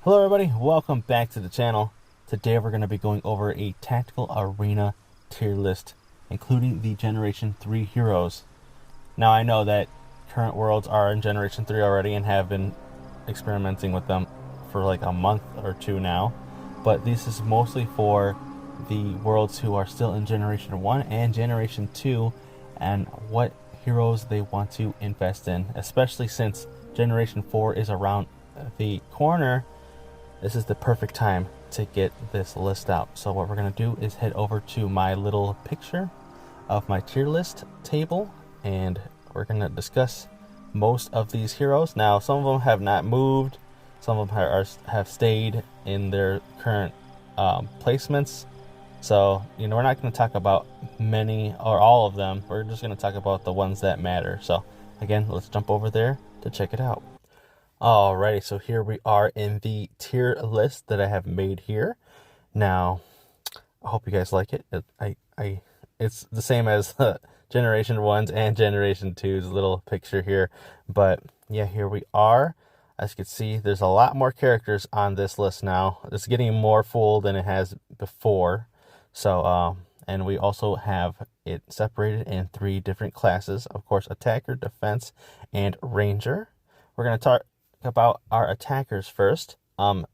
Hello everybody, welcome back to the channel. Today we're going to be going over a tactical arena tier list, including the Generation 3 heroes. Now I know that current worlds are in Generation 3 already and have been experimenting with them for like a month or two now, but this is mostly for the worlds who are still in Generation 1 and Generation 2 and what heroes they want to invest in, especially since Generation 4 is around the corner. This is the perfect time to get this list out. So what we're going to do is head over to my little picture of my tier list table, and we're going to discuss most of these heroes. Now, some of them have not moved. Some of them have stayed in their current placements. So, we're not going to talk about many or all of them. We're just going to talk about the ones that matter. So, again, let's jump over there to check it out. Alrighty, so here we are in the tier list that I have made here. Now, I hope you guys like it. It's the same as Generation 1's and Generation 2's little picture here. But yeah, here we are. As you can see, there's a lot more characters on this list now. It's getting more full than it has before. So, and we also have it separated in 3 different classes. Of course, Attacker, Defense, and Ranger. We're going to talk about our attackers first.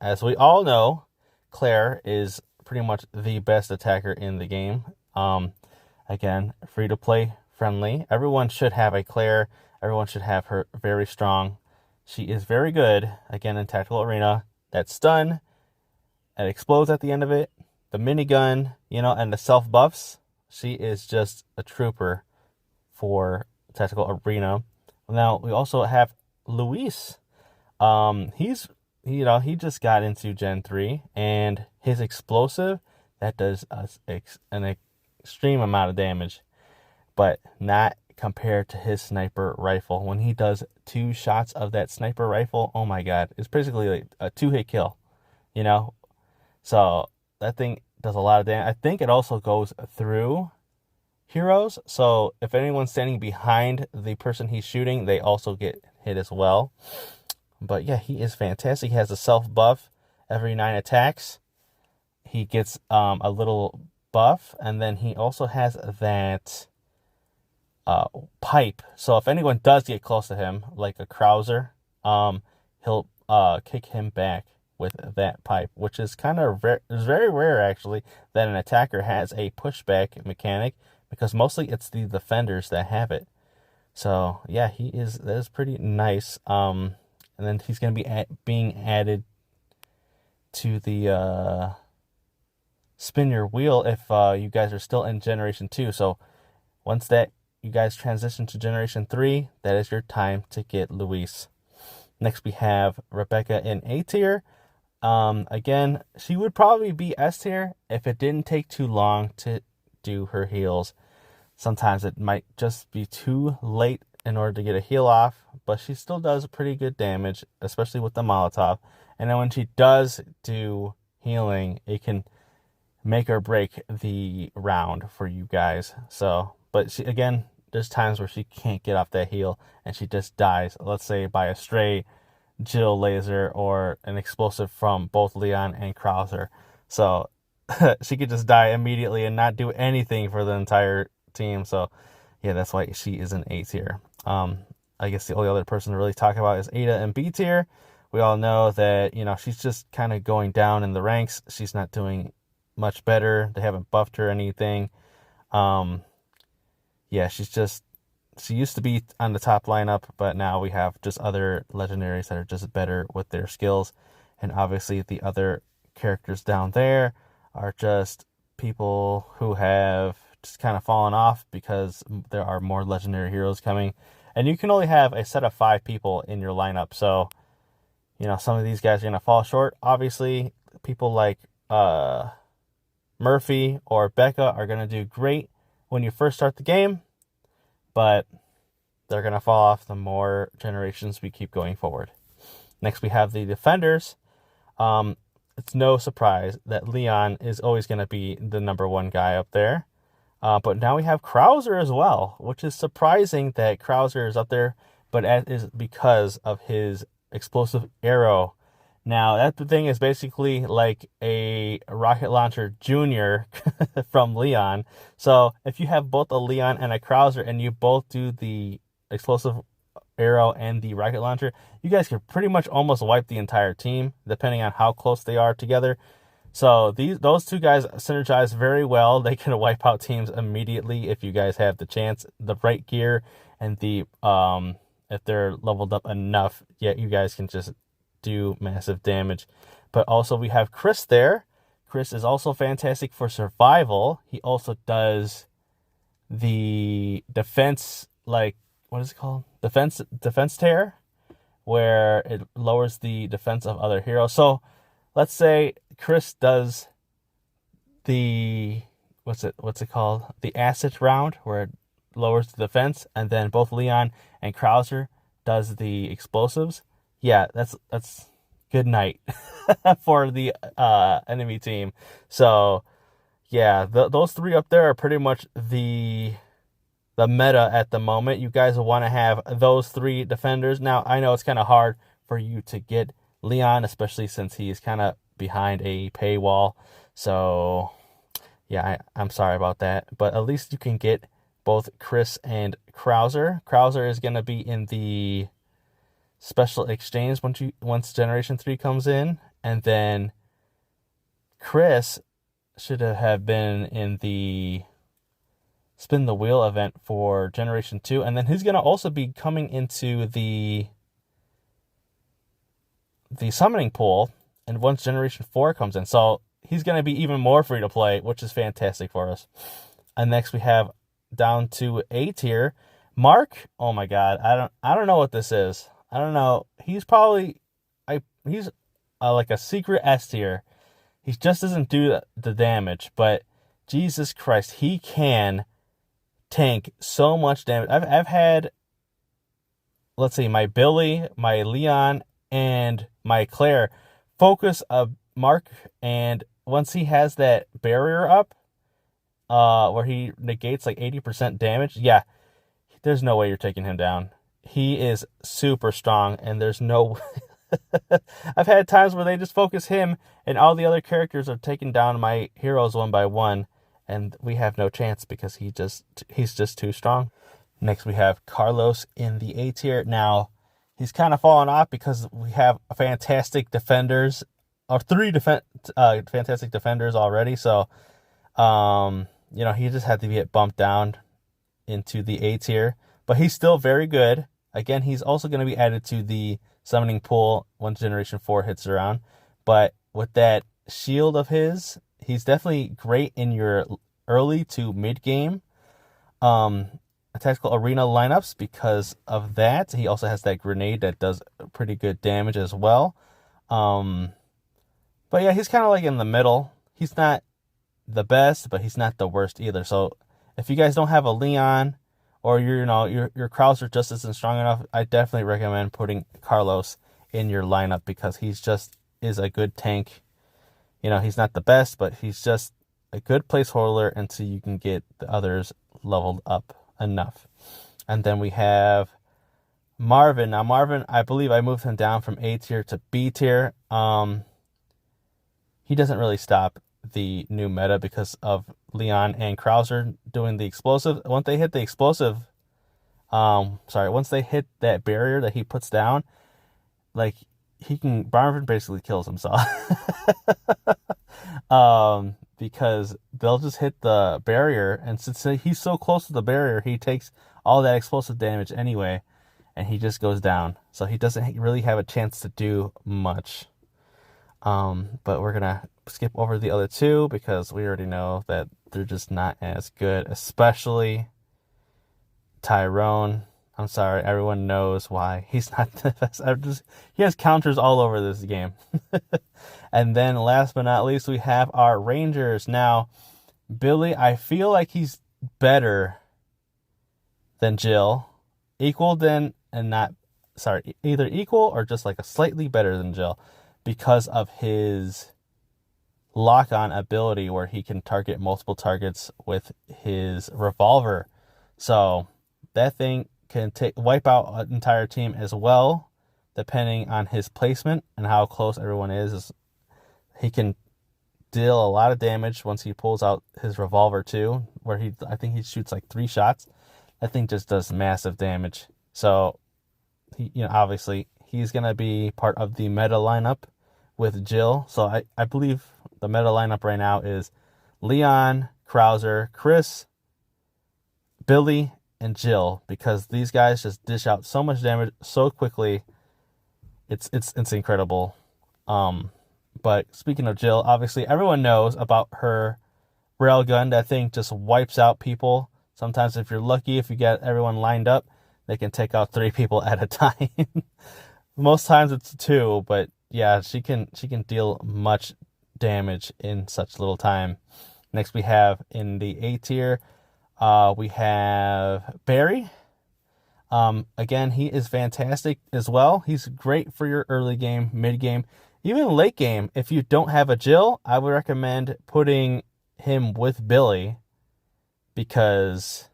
As we all know, Claire is pretty much the best attacker in the game. Again, free to play, friendly. Everyone should have a Claire. Everyone should have her very strong. She is very good, again, in tactical arena. That stun, it explodes at the end of it, the minigun, and the self buffs. She is just a trooper for tactical arena. Now, we also have Luis. He just got into Gen 3, and his explosive, that does an extreme amount of damage, but not compared to his sniper rifle. When he does 2 shots of that sniper rifle, oh my god, it's basically like a 2-hit kill, So that thing does a lot of damage. I think it also goes through heroes, so if anyone's standing behind the person he's shooting, they also get hit as well. But yeah, he is fantastic. He has a self buff every 9 attacks. He gets a little buff, and then he also has that pipe. So if anyone does get close to him, like a Krauser, he'll kick him back with that pipe, which is kind of very rare actually that an attacker has a pushback mechanic, because mostly it's the defenders that have it. So yeah, that is pretty nice. And then he's going to be being added to the spin your wheel if you guys are still in Generation 2. So once that you guys transition to Generation 3, that is your time to get Luis. Next, we have Rebecca in A tier. Again, she would probably be S tier if it didn't take too long to do her heals. Sometimes it might just be too late in order to get a heal off, but she still does pretty good damage, especially with the Molotov. And then when she does do healing, it can make or break the round for you guys. So, but again, there's times where she can't get off that heal and she just dies, let's say by a stray Jill laser or an explosive from both Leon and Krauser. So she could just die immediately and not do anything for the entire team. So yeah, that's why she is an A tier. I guess the only other person to really talk about is Ada in B tier. We all know that, she's just kind of going down in the ranks. She's not doing much better. They haven't buffed her or anything. Yeah, she used to be on the top lineup, but now we have just other legendaries that are just better with their skills. And obviously the other characters down there are just people who have just kind of fallen off because there are more legendary heroes coming. And you can only have a set of 5 people in your lineup. So, some of these guys are going to fall short. Obviously, people like Murphy or Becca are going to do great when you first start the game, but they're going to fall off the more generations we keep going forward. Next, we have the defenders. It's no surprise that Leon is always going to be the #1 guy up there. But now we have Krauser as well, which is surprising that Krauser is up there, but that is because of his explosive arrow Now, that thing is basically like a rocket launcher junior from Leon. So if you have both a Leon and a Krauser and you both do the explosive arrow and the rocket launcher, you guys can pretty much almost wipe the entire team, depending on how close they are together. So those two guys synergize very well. They can wipe out teams immediately if you guys have the chance, the right gear, and the if they're leveled up enough, yeah, you guys can just do massive damage. But also we have Chris there. Chris is also fantastic for survival. He also does the defense, like, what is it called? Defense tear, where it lowers the defense of other heroes. So let's say Chris does the what's it called? The acid round, where it lowers the defense, and then both Leon and Krauser does the explosives. Yeah, that's good night for the enemy team. So yeah, those three up there are pretty much the meta at the moment. You guys will want to have those three defenders. Now, I know it's kind of hard for you to get Leon, especially since he's kind of behind a paywall. So yeah, I'm sorry about that. But at least you can get both Chris and Krauser. Krauser is going to be in the special exchange once Generation 3 comes in. And then Chris should have been in the spin the wheel event for Generation 2. And then he's going to also be coming into the summoning pool, and once Generation 4 comes in. So he's going to be even more free to play, which is fantastic for us. And next we have down to A tier, Mark. Oh my god, I don't know what this is. I don't know. He's probably he's like a secret S tier. He just doesn't do the damage, but Jesus Christ, he can tank so much damage. I've had, let's see, my Billy, my Leon, and my Claire focus a Mark, and once he has that barrier up, where he negates like 80% damage, yeah, there's no way you're taking him down. He is super strong, and there's no I've had times where they just focus him and all the other characters are taking down my heroes one by one, and we have no chance because he's just too strong. Next we have Carlos in the A tier. Now, he's kind of fallen off because we have fantastic defenders, or three fantastic defenders already. So, he just had to get bumped down into the A tier, but he's still very good. Again, he's also going to be added to the summoning pool once Generation 4 hits around. But with that shield of his, he's definitely great in your early to mid game tactical arena lineups because of that. He also has that grenade that does pretty good damage as well. But yeah, he's kind of like in the middle. He's not the best, but he's not the worst either. So if you guys don't have a Leon, or your Krauser just isn't strong enough, I definitely recommend putting Carlos in your lineup because he's just is a good tank. He's not the best, but he's just a good placeholder until you can get the others leveled up enough. And then we have Marvin. Now Marvin, I believe I moved him down from A tier to B tier. He doesn't really stop the new meta because of Leon and Krauser doing the explosive. Once they hit the explosive, once they hit that barrier that he puts down, like Marvin basically kills himself. Because they'll just hit the barrier, and since he's so close to the barrier, he takes all that explosive damage anyway, and he just goes down. So he doesn't really have a chance to do much. But we're gonna skip over the other two because we already know that they're just not as good, especially Tyrone. I'm sorry, everyone knows why he's not the best. He has counters all over this game. And then last but not least, we have our Rangers. Now, Billy, I feel like he's better than Jill. Either equal or just like a slightly better than Jill because of his lock-on ability where he can target multiple targets with his revolver. So that thing can wipe out an entire team as well, depending on his placement and how close everyone is he can deal a lot of damage once he pulls out his revolver too, where I think he shoots like 3 shots. That thing just does massive damage. So, obviously he's going to be part of the meta lineup with Jill. So I believe the meta lineup right now is Leon, Krauser, Chris, Billy, and Jill, because these guys just dish out so much damage so quickly. It's incredible. But speaking of Jill, obviously everyone knows about her railgun. That thing just wipes out people. Sometimes if you're lucky, if you get everyone lined up, they can take out 3 people at a time. Most times it's 2, but yeah, she can deal much damage in such little time. Next we have in the A tier, we have Barry. Again, he is fantastic as well. He's great for your early game, mid game, even late game. If you don't have a Jill, I would recommend putting him with Billy, because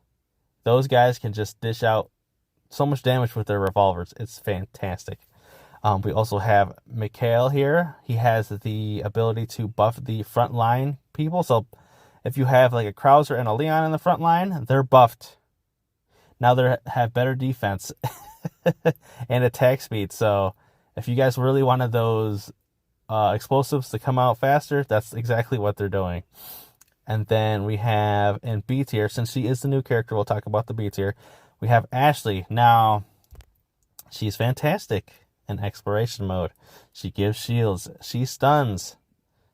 those guys can just dish out so much damage with their revolvers. It's fantastic. We also have Mikhail here. He has the ability to buff the front line people. So if you have like a Krauser and a Leon in the front line, they're buffed. Now they have better defense and attack speed. So if you guys really wanted those explosives to come out faster, that's exactly what they're doing. And then we have in B tier, since she is the new character, we'll talk about the B tier. We have Ashley. Now, she's fantastic in exploration mode. She gives shields. She stuns.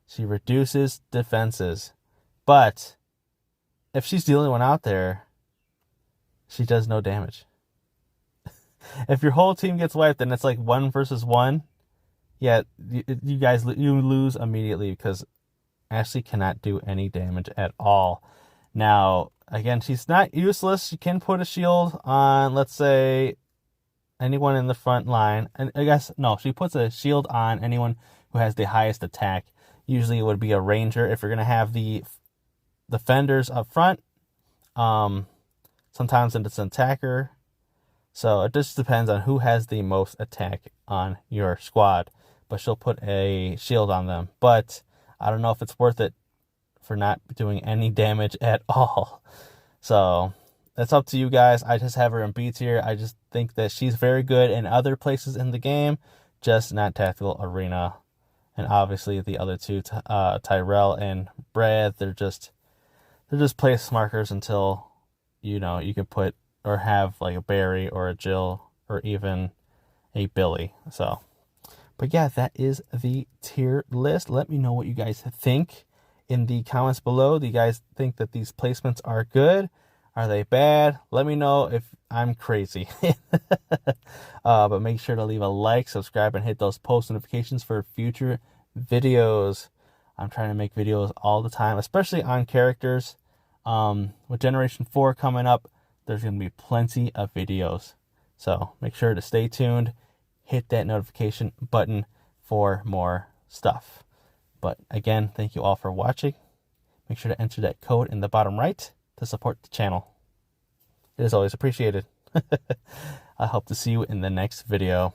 She reduces defenses. But if she's the only one out there, she does no damage. If your whole team gets wiped and it's like 1 versus 1, yeah, you guys, you lose immediately, because Ashley cannot do any damage at all. Now, again, she's not useless. She can put a shield on, let's say, anyone in the front line. And I guess, no, she puts a shield on anyone who has the highest attack. Usually it would be a ranger if you're going to have the defenders up front. Sometimes it's an attacker. So it just depends on who has the most attack on your squad. But she'll put a shield on them. But I don't know if it's worth it for not doing any damage at all. So that's up to you guys. I just have her in B tier. I just think that she's very good in other places in the game, just not Tactical Arena. And obviously the other two, Tyrell and Brad, they're just place markers until you can put or have like a Barry or a Jill or even a Billy. So, but yeah, that is the tier list. Let me know what you guys think in the comments below. Do you guys think that these placements are good? Are they bad? Let me know if I'm crazy. But make sure to leave a like, subscribe, and hit those post notifications for future videos. I'm trying to make videos all the time, especially on characters. With Generation 4 coming up, there's going to be plenty of videos. So make sure to stay tuned. Hit that notification button for more stuff. But again, thank you all for watching. Make sure to enter that code in the bottom right to support the channel. It is always appreciated. I hope to see you in the next video.